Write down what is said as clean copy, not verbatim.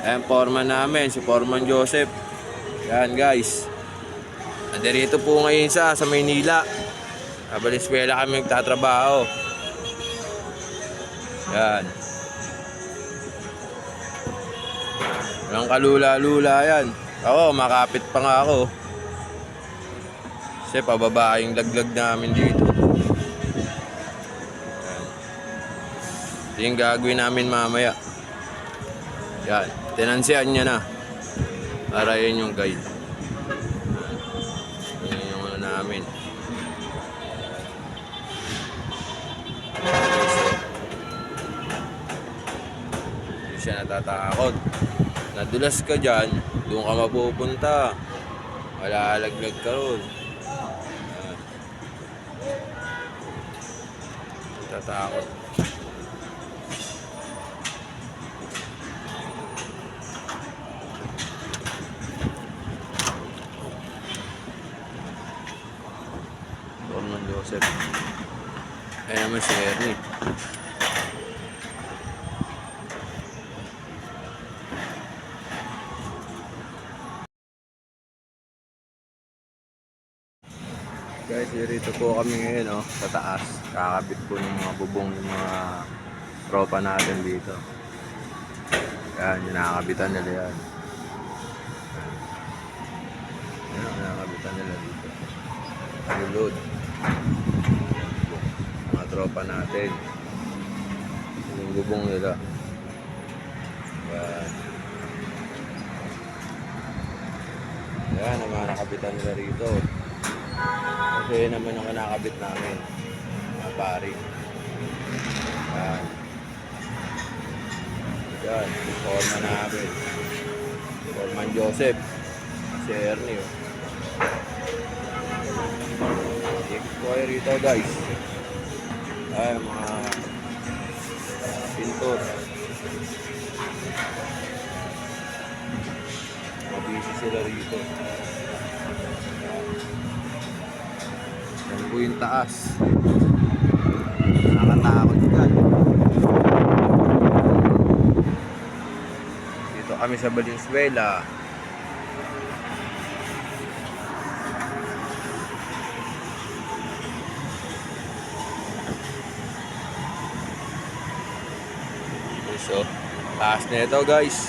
Ayan, foreman namin, si Foreman Joseph. Yan guys. Nandirito po ngayon sa Maynila. Sa Valenzuela kami nagtatrabaho. Yan. Walang kalula-lula yan. Ako, makapit pa nga ako. Kasi pababa yung laglag namin dito. Yan. Ito yung gagawin namin mamaya. Yan. Tinansihan niya na. Para yun yung guide. Yan yung ano namin. Hindi siya natatakot. Nadulas ka dyan, doon ka mapupunta. Wala alaglag ka ron. Natatakot. Foreman Joseph. Ayan naman si Ernie. Guys, dito po kami ngayon sa taas. Kakabit po ng mga bubong ng mga tropa natin dito. Yan, yung nakakabitan nila yan. Yan, nakakabitan nila dito. Lulod. Mga tropa natin. Yung bubong nila. Yan. Yan, ang mga nakabitan nila rito. Kasi yun naman yung kinakabit namin. Mga pari. Yan. Yan. Foreman namin. Foreman Joseph. Si Ernie. Check ko kayo rito guys. Ay, mga pintor. Mabisi sila rito. Yan po yung taas. Nakakatakot yan. Dito kami sa Valenzuela. So, taas na ito guys.